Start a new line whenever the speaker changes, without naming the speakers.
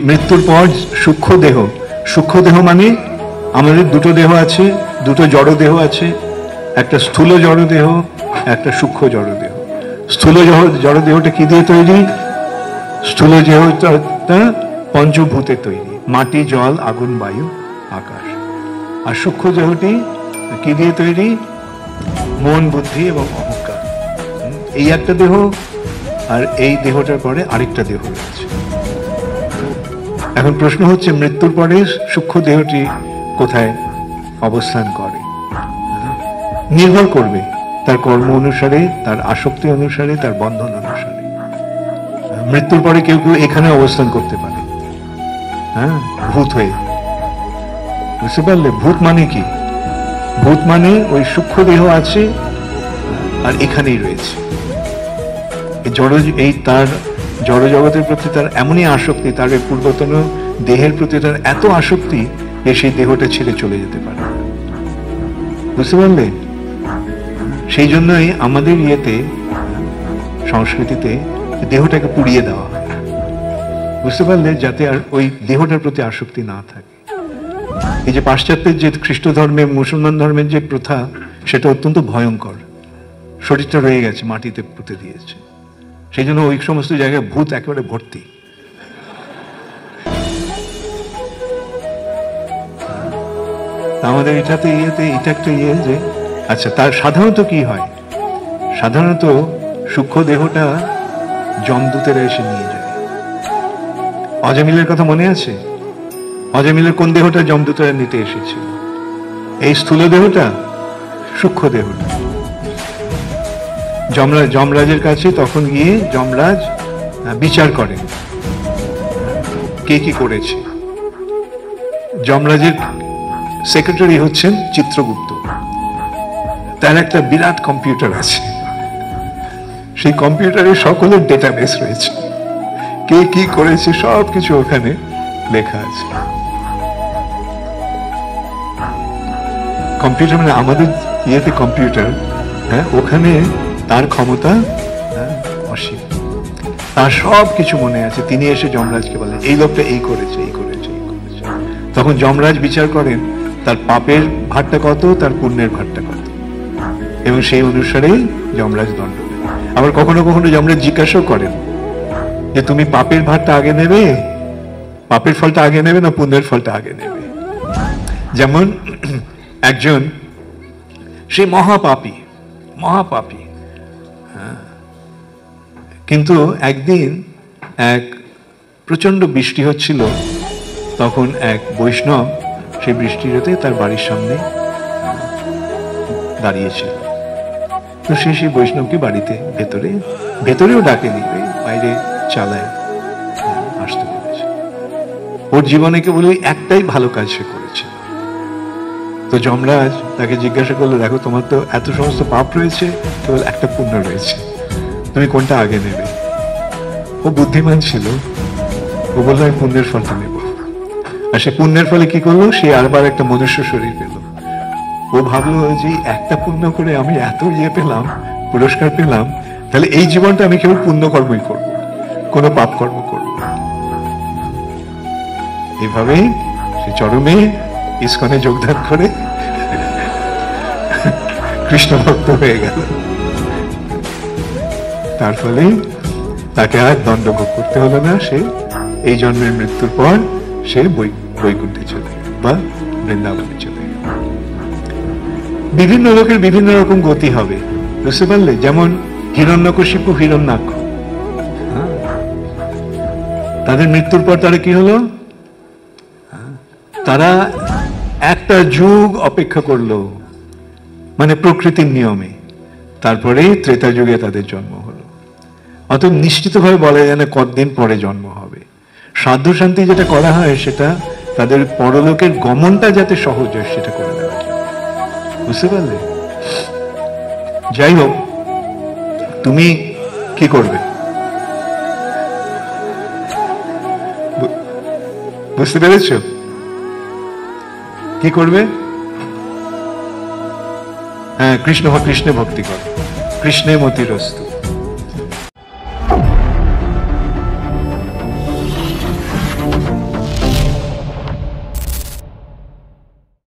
মৃত্যুর পর সূক্ষ্ম দেহ, সূক্ষ্ম দেহ মানে আমাদের দুটো দেহ আছে, দুটো জড় দেহ আছে, একটা স্থূল জড় দেহ, একটা সূক্ষ্ম জড় দেহ। স্থূল জড় দেহটা কি দিয়ে তৈরি? স্থূল দেহটা পঞ্চভূতের তৈরি, মাটি, জল, আগুন, বায়ু, আকাশ। আর সূক্ষ্ম দেহটি কি দিয়ে তৈরি? মন, বুদ্ধি এবং অহংকার। এই একটা দেহ, আর এই দেহটার পরে আরেকটা দেহ রয়েছে। এখন প্রশ্ন হচ্ছে, মৃত্যুর পরে সূক্ষ্ম দেহটি কোথায় অবস্থান করে? নির্ভর করবে তার কর্ম অনুসারে, তার আসক্তি অনুসারে, তার বন্ধন অনুসারে। মৃত্যুর পরে কেউ কেউ এখানে অবস্থান করতে পারে, হ্যাঁ, ভূত হয়ে। বুঝতে পারলে? ভূত মানে কি? ভূত মানে ওই সূক্ষ্ম দেহ আছে আর এখানেই রয়েছে। এই তার জড় জগতের প্রতি তার এমনই আসক্তি, তার পূর্বতন দেহের প্রতি তার এত আসক্তি যে সেই দেহটা ছেড়ে চলে যেতে পারে। বুঝতে পারলে? সেই জন্যই আমাদের ইয়েতে, সংস্কৃতিতে দেহটাকে পুড়িয়ে দেওয়া হয়। বুঝতে পারলে? যাতে আর ওই দেহটার প্রতি আসক্তি না থাকে। এই যে পাশ্চাত্যের যে খ্রিস্ট ধর্মে, মুসলমান ধর্মের যে প্রথা, সেটা অত্যন্ত ভয়ঙ্কর। শরীরটা রয়ে গেছে, মাটিতে পুঁতে দিয়েছে। সেই জন্য ওই সমস্ত জায়গায় ভূত একেবারে ভর্তি। আমাদের এটাতে এটা একটা যে আচ্ছা, তার সাধারণত কি হয়? সাধারণত সূক্ষ্ম দেহটা যমদূতেরা এসে নিয়ে যায়। অজামিলের কথা মনে আছে? অজামিলের কোন দেহটা যমদূতেরা নিতে এসেছিল? এই স্থূল দেহটা, সূক্ষ্ম দেহটা। যমরাজের কাছে তখন গিয়ে যমরাজ বিচার করেন কে কি করেছে। যমরাজের সেক্রেটারি হচ্ছেন চিত্রগুপ্ত। তার একটা বিরাট কম্পিউটার আছে, সেই কম্পিউটারে সকলের ডেটাবেস রয়েছে, কে কি করেছে সবকিছু ওখানে লেখা আছে। কম্পিউটার মানে আমাদের ইয়েতে কম্পিউটার, হ্যাঁ, ওখানে তার ক্ষমতা অসীম। তার সব কিছু মনে আছে। তিনি এসে যমরাজকে বলেন, এই লোকটা এই করেছে, এই করেছে, এই করেছে। তখন যমরাজ বিচার করেন তার পাপের ভারটা কত, তার পুণ্যের ভারটা কত, এবং সেই অনুসারেই যমরাজ দণ্ড দেন। আবার কখনো কখনো যমরাজ জিজ্ঞাসাও করেন যে তুমি পাপের ভারটা আগে নেবে, পাপের ফলটা আগে নেবে না পুণ্যের ফলটা আগে নেবে। যেমন একজন, সে মহাপাপী, মহাপাপী, কিন্তু একদিন এক প্রচন্ড বৃষ্টি হচ্ছিল। তখন এক বৈষ্ণব সেই বৃষ্টিতে তার বাড়ির সামনে দাঁড়িয়েছিল। তো সে সেই বৈষ্ণবকে বাড়িতে ভেতরেও ডাকেনি, বাইরে চালায় আসতে বলেছে। ওর জীবনে কেবল একটাই ভালো কাজ সে করেছে। তো যমরাজ তাকে জিজ্ঞাসা করলো, দেখো তোমার তো এত সমস্ত পাপ রয়েছে, কেবল একটা পুণ্য রয়েছে, তুমি কোনটা আগে নেবে? ও বুদ্ধিমান ছিল, ও বললো আমি পুণ্যের ফলটা নেব। আর সে পুণ্যের ফলে কি করলো, সে আরবার একটা মনুষ্য শরীর পেল। ও ভাবলো যে একটা পুণ্য করে আমি এত ইয়ে পেলাম, পুরস্কার পেলাম, তাহলে এই জীবনটা আমি কেবল পুণ্য কর্মই করবো, কোনো পাপ কর্ম করবো। এভাবেই সে চরমে ইসকনে যোগদান করে কৃষ্ণ ভক্ত হয়ে গেল। তার ফলে তাকে আর দণ্ড ভোগ করতে হলো না। সে এই জন্মের মৃত্যুর পর সে বৈকুণ্ঠে চলে গেল বা বৃন্দাবনে চলে গেল। বিভিন্ন লোকের বিভিন্ন রকম গতি হবে, বুঝতে পারলে? যেমন হিরণ্যকশিপু, হিরণ্যাক্ষ, তাদের মৃত্যুর পর তারা কি হলো? তারা একটা যুগ অপেক্ষা করলো, মানে প্রকৃতির নিয়মে। তারপরে ত্রেতা যুগে তাদের জন্ম হলো। অতএব নিশ্চিতভাবে বলা যায় না কতদিন পরে জন্ম হবে। সাধ্য শান্তি যেটা করা হয়, সেটা তাদের পরলোকের গমনটা যাতে সহজ হয় সেটা করে দেওয়া যায়। বুঝতে পারলে? যাই হোক, তুমি কি করবে? বুঝতে পেরেছ? কি করবে? হ্যাঁ, কৃষ্ণে ভক্তি কর, কৃষ্ণে মতিরস্তু।